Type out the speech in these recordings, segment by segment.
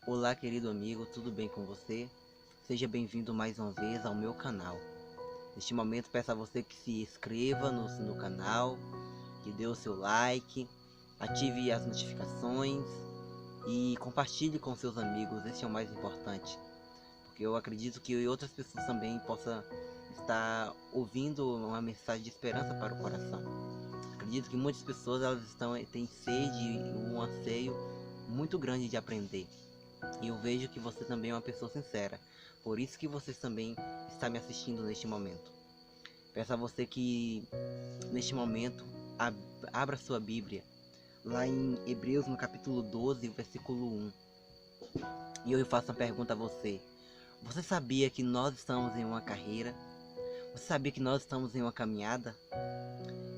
Olá, querido amigo, tudo bem com você? Seja bem-vindo mais uma vez ao meu canal. Neste momento, peço a você que se inscreva no canal, que dê o seu like, ative as notificações e compartilhe com seus amigos. Esse é o mais importante, porque eu acredito que outras pessoas também possam estar ouvindo uma mensagem de esperança para o coração. Acredito que muitas pessoas têm sede e um anseio muito grande de aprender. E eu vejo que você também é uma pessoa sincera. Por isso que você também está me assistindo neste momento. Peço a você que neste momento abra sua Bíblia lá em Hebreus no capítulo 12, versículo 1. E eu faço uma pergunta a você. Você sabia que nós estamos em uma carreira? Você sabia que nós estamos em uma caminhada?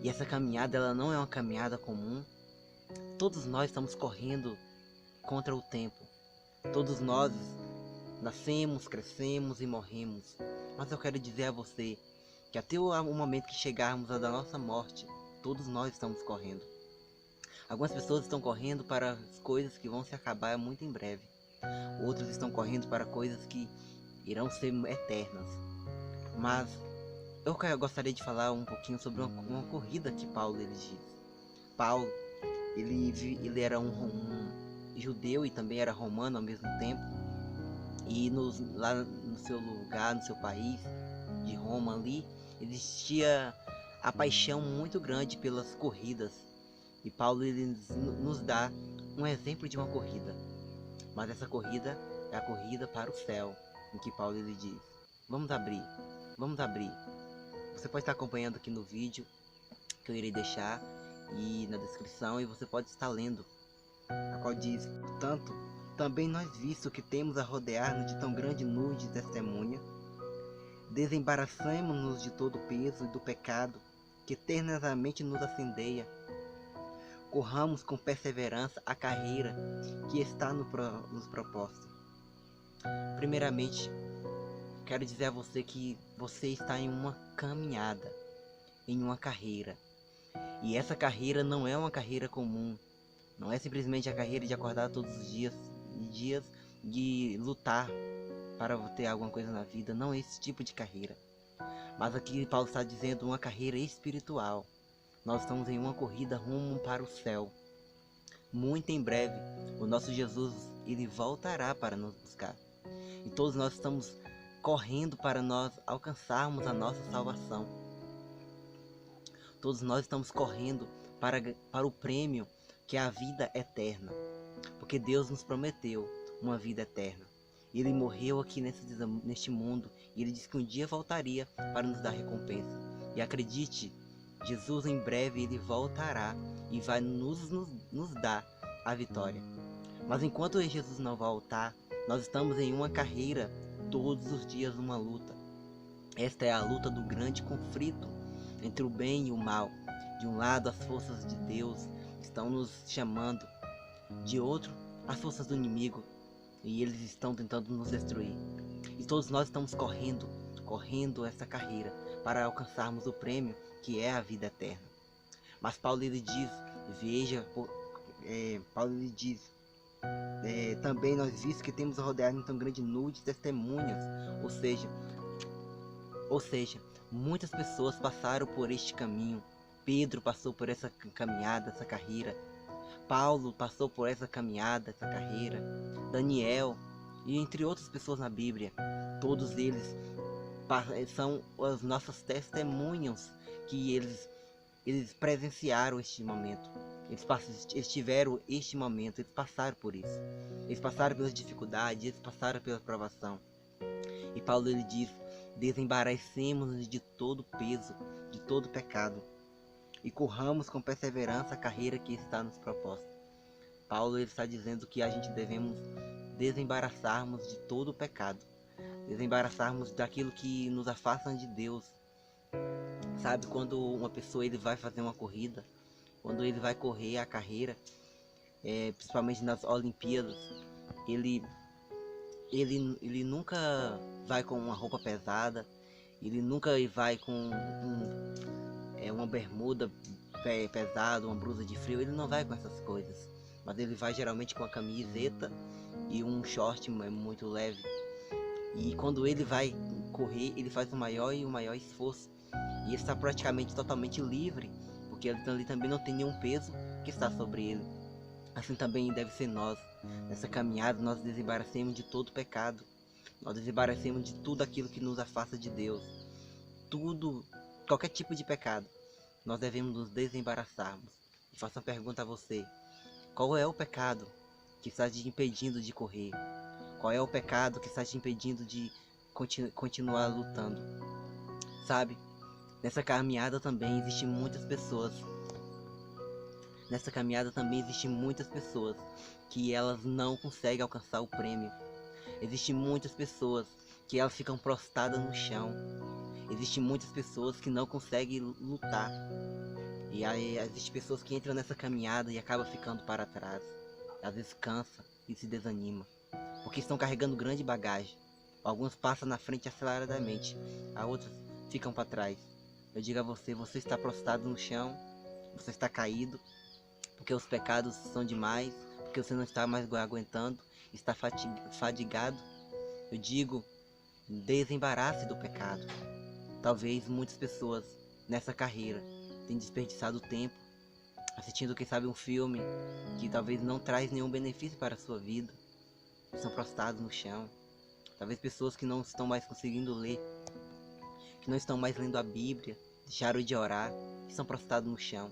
E essa caminhada ela não é uma caminhada comum. Todos nós estamos correndo contra o tempo. Todos nós nascemos, crescemos e morremos. Mas eu quero dizer a você que até o momento que chegarmos da nossa morte, todos nós estamos correndo. Algumas pessoas estão correndo para as coisas que vão se acabar muito em breve. Outros estão correndo para coisas que irão ser eternas. Mas eu gostaria de falar um pouquinho sobre uma corrida que Paulo ele diz. Paulo, ele era um judeu e também era romano ao mesmo tempo. E lá no seu lugar, no seu país de Roma ali, existia a paixão muito grande pelas corridas. E Paulo ele nos dá um exemplo de uma corrida. Mas essa corrida é a corrida para o céu, em que Paulo ele diz: vamos abrir, vamos abrir. Você pode estar acompanhando aqui no vídeo que eu irei deixar e na descrição, e você pode estar lendo, a qual diz: portanto, também nós, visto que temos a rodear-nos de tão grande nuvem de testemunha, desembaraçemo-nos de todo o peso e do pecado que eternamente nos assedia. Corramos com perseverança a carreira que está nos proposta. Primeiramente, quero dizer a você que você está em uma caminhada, em uma carreira. E essa carreira não é uma carreira comum. Não é simplesmente a carreira de acordar todos os dias de lutar para ter alguma coisa na vida. Não é esse tipo de carreira. Mas aqui Paulo está dizendo uma carreira espiritual. Nós estamos em uma corrida rumo para o céu. Muito em breve, o nosso Jesus ele voltará para nos buscar. E todos nós estamos correndo para nós alcançarmos a nossa salvação. Todos nós estamos correndo para o prêmio que é a vida eterna. Porque Deus nos prometeu uma vida eterna. Ele morreu aqui neste mundo e ele disse que um dia voltaria para nos dar recompensa. E acredite, Jesus em breve ele voltará e vai nos dar a vitória. Mas enquanto Jesus não voltar, nós estamos em uma carreira, todos os dias uma luta. Esta é a luta do grande conflito entre o bem e o mal. De um lado as forças de Deus estão nos chamando, de outro as forças do inimigo, e eles estão tentando nos destruir. E todos nós estamos correndo essa carreira para alcançarmos o prêmio que é a vida eterna. Mas Paulo ele diz, veja, Paulo ele diz, também nós vimos que temos a rodear em tão grande nuvem de testemunhas, ou seja, muitas pessoas passaram por este caminho. Pedro passou por essa caminhada, essa carreira. Paulo passou por essa caminhada, essa carreira. Daniel e entre outras pessoas na Bíblia. Todos eles são as nossas testemunhas que eles presenciaram este momento. Eles tiveram este momento, eles passaram por isso. Eles passaram pelas dificuldades, eles passaram pela provação. E Paulo ele diz: desembaracemos-nos de todo peso, de todo pecado, e corramos com perseverança a carreira que está nos proposta. Paulo ele está dizendo que a gente devemos desembaraçarmos de todo o pecado, desembaraçarmos daquilo que nos afasta de Deus. Sabe, quando uma pessoa ele vai fazer uma corrida, quando ele vai correr a carreira, principalmente nas Olimpíadas, ele nunca vai com uma roupa pesada, ele nunca vai com uma bermuda pesada, uma blusa de frio, ele não vai com essas coisas. Mas ele vai geralmente com a camiseta e um short muito leve. E quando ele vai correr, ele faz o maior esforço. E ele está praticamente totalmente livre, porque ele também não tem nenhum peso que está sobre ele. Assim também deve ser nós. Nessa caminhada nós desembaraçemos de todo pecado. Nós desembaraçemos de tudo aquilo que nos afasta de Deus. Tudo, qualquer tipo de pecado, nós devemos nos desembaraçarmos. E faço uma pergunta a você: qual é o pecado que está te impedindo de correr? Qual é o pecado que está te impedindo de continuar lutando? Sabe, nessa caminhada também existem muitas pessoas. Nessa caminhada também existem muitas pessoas que elas não conseguem alcançar o prêmio. Existem muitas pessoas que elas ficam prostradas no chão. Existem muitas pessoas que não conseguem lutar. E aí existem pessoas que entram nessa caminhada e acabam ficando para trás. Às vezes cansa e se desanima, porque estão carregando grande bagagem. Alguns passam na frente aceleradamente, a outros ficam para trás. Eu digo a você, você está prostrado no chão, você está caído, porque os pecados são demais, porque você não está mais aguentando, está fadigado. Eu digo, desembarace do pecado. Talvez muitas pessoas nessa carreira tenham desperdiçado tempo assistindo, quem sabe, um filme que talvez não traz nenhum benefício para a sua vida. Estão prostrados no chão. Talvez pessoas que não estão mais conseguindo ler, que não estão mais lendo a Bíblia, deixaram de orar, estão prostrados no chão.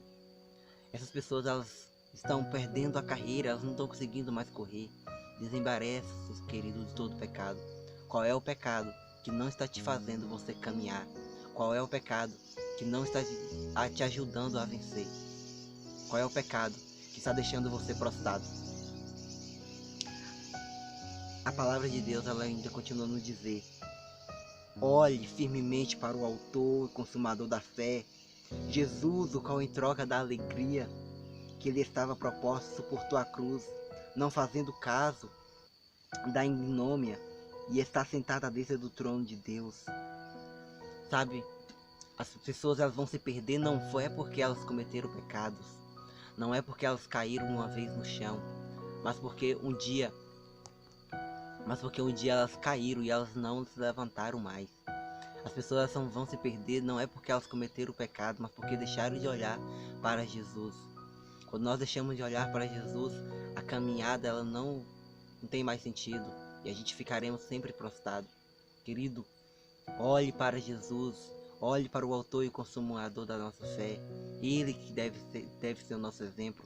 Essas pessoas, elas estão perdendo a carreira, elas não estão conseguindo mais correr. Desembarace, queridos, de todo pecado. Qual é o pecado que não está te fazendo você caminhar? Qual é o pecado que não está te ajudando a vencer? Qual é o pecado que está deixando você prostrado? A palavra de Deus, ela ainda continua a nos dizer: olhe firmemente para o autor e consumador da fé, Jesus, o qual em troca da alegria que ele estava proposto suportou a cruz, não fazendo caso da ignomínia, e está sentado à destra do trono de Deus. Sabe, as pessoas, elas vão se perder não foi porque elas cometeram pecados, não é porque elas caíram uma vez no chão, mas porque um dia elas caíram e elas não se levantaram mais. As pessoas vão se perder não é porque elas cometeram o pecado, mas porque deixaram de olhar para Jesus. Quando nós deixamos de olhar para Jesus, a caminhada ela não tem mais sentido e a gente ficaremos sempre prostrado. Querido, olhe para Jesus, olhe para o autor e consumador da nossa fé. Ele que deve ser o nosso exemplo,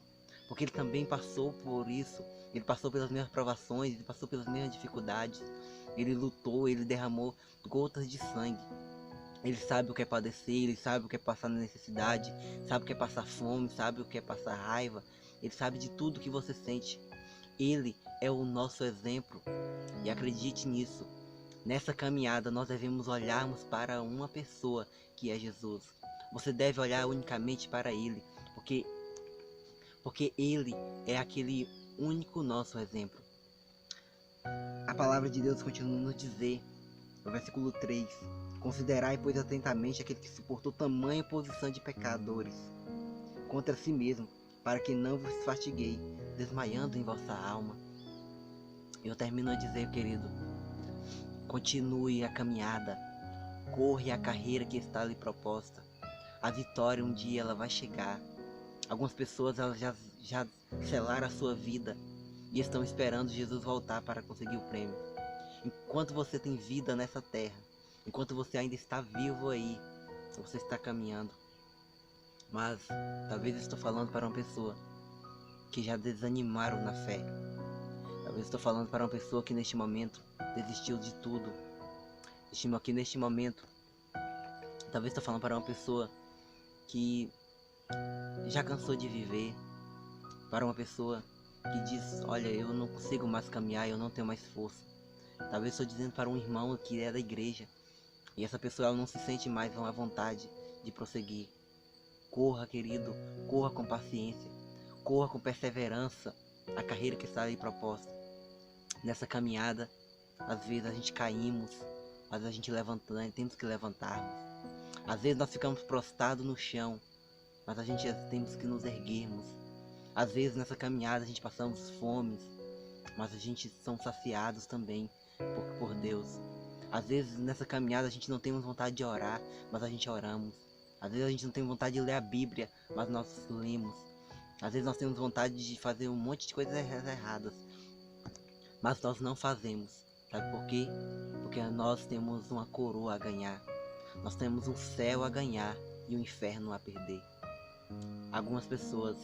porque ele também passou por isso. Ele passou pelas mesmas provações, ele passou pelas mesmas dificuldades. Ele lutou, ele derramou gotas de sangue. Ele sabe o que é padecer, ele sabe o que é passar na necessidade, sabe o que é passar fome, sabe o que é passar raiva. Ele sabe de tudo que você sente. Ele é o nosso exemplo. E acredite nisso. Nessa caminhada nós devemos olharmos para uma pessoa, que é Jesus. Você deve olhar unicamente para Ele, porque Ele é aquele único nosso exemplo. A palavra de Deus continua a nos dizer, no versículo 3, considerai, pois, atentamente aquele que suportou tamanha posição de pecadores contra si mesmo, para que não vos fatiguei, desmaiando em vossa alma. Eu termino a dizer, querido, continue a caminhada, corre a carreira que está ali proposta. A vitória um dia ela vai chegar. Algumas pessoas elas já selaram a sua vida e estão esperando Jesus voltar para conseguir o prêmio. Enquanto você tem vida nessa terra, enquanto você ainda está vivo aí, você está caminhando. Mas talvez eu estou falando para uma pessoa que já desanimaram na fé. Talvez eu estou falando para uma pessoa que neste momento desistiu de tudo. Aqui neste momento, talvez estou falando para uma pessoa que já cansou de viver, para uma pessoa que diz, olha, eu não consigo mais caminhar, eu não tenho mais força. Talvez estou dizendo para um irmão que é da igreja, e essa pessoa ela não se sente mais à vontade de prosseguir. Corra, querido, corra com paciência, corra com perseverança a carreira que está ali proposta. Nessa caminhada, às vezes a gente caímos, mas a gente levantando, temos que levantarmos. Às vezes nós ficamos prostrados no chão, mas a gente temos que nos erguermos. Às vezes nessa caminhada a gente passamos fome, mas a gente são saciados também por Deus. Às vezes nessa caminhada a gente não tem vontade de orar, mas a gente oramos. Às vezes a gente não tem vontade de ler a Bíblia, mas nós lemos. Às vezes nós temos vontade de fazer um monte de coisas erradas, mas nós não fazemos. Sabe por quê? Porque nós temos uma coroa a ganhar. Nós temos um céu a ganhar e um inferno a perder. Algumas pessoas,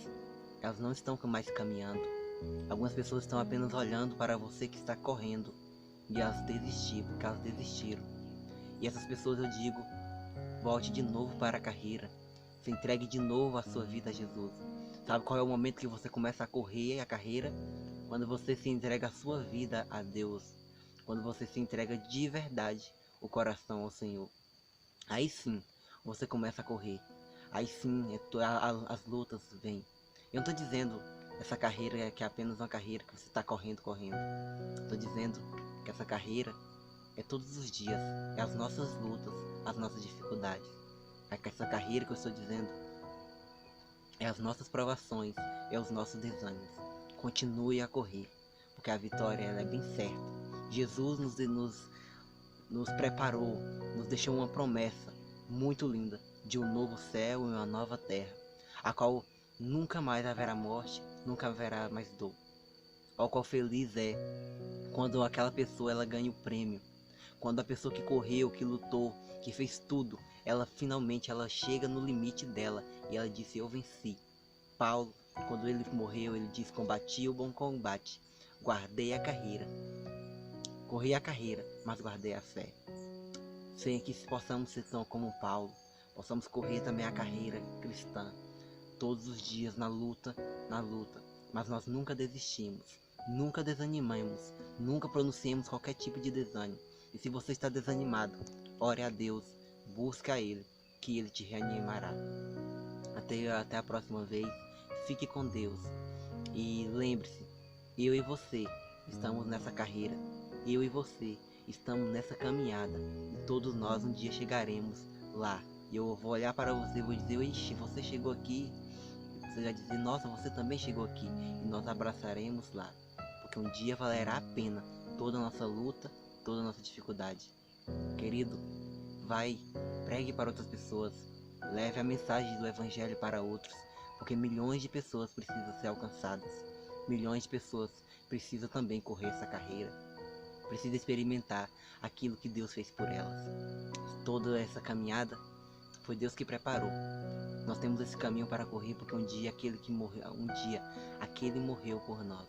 elas não estão mais caminhando. Algumas pessoas estão apenas olhando para você que está correndo. E elas desistiram, porque elas desistiram. E essas pessoas eu digo, volte de novo para a carreira. Se entregue de novo a sua vida a Jesus. Sabe qual é o momento que você começa a correr a carreira? Quando você se entrega a sua vida a Deus. Quando você se entrega de verdade o coração ao Senhor. Aí sim, você começa a correr. Aí sim, as lutas vêm. Eu não estou dizendo essa carreira que é apenas uma carreira que você está correndo. Estou dizendo que essa carreira é todos os dias. É as nossas lutas, as nossas dificuldades. Essa carreira que eu estou dizendo é as nossas provações, é os nossos desânimos. Continue a correr, porque a vitória ela é bem certa. Jesus nos preparou, nos deixou uma promessa muito linda de um novo céu e uma nova terra, a qual nunca mais haverá morte, nunca haverá mais dor. Ao qual feliz é quando aquela pessoa ela ganha o prêmio, quando a pessoa que correu, que lutou, que fez tudo, ela finalmente ela chega no limite dela e ela disse: eu venci. Paulo, quando ele morreu, ele disse: combati o bom combate, guardei a carreira, corri a carreira, mas guardei a fé. Sem que possamos ser tão como Paulo, possamos correr também a carreira cristã, todos os dias na luta, mas nós nunca desistimos, nunca desanimamos, nunca pronunciemos qualquer tipo de desânimo. E se você está desanimado, ore a Deus, busque a Ele, que Ele te reanimará. Até a próxima vez, fique com Deus. E lembre-se, eu e você estamos nessa carreira, eu e você estamos nessa caminhada. E todos nós um dia chegaremos lá. E eu vou olhar para você e vou dizer: ixi, você chegou aqui. Você vai dizer: nossa, você também chegou aqui. E nós abraçaremos lá. Porque um dia valerá a pena toda a nossa luta, toda a nossa dificuldade. Querido, vai, pregue para outras pessoas. Leve a mensagem do Evangelho para outros. Porque milhões de pessoas precisam ser alcançadas. Milhões de pessoas precisam também correr essa carreira. Precisam experimentar aquilo que Deus fez por elas. Toda essa caminhada foi Deus que preparou. Nós temos esse caminho para correr porque um dia aquele morreu por nós.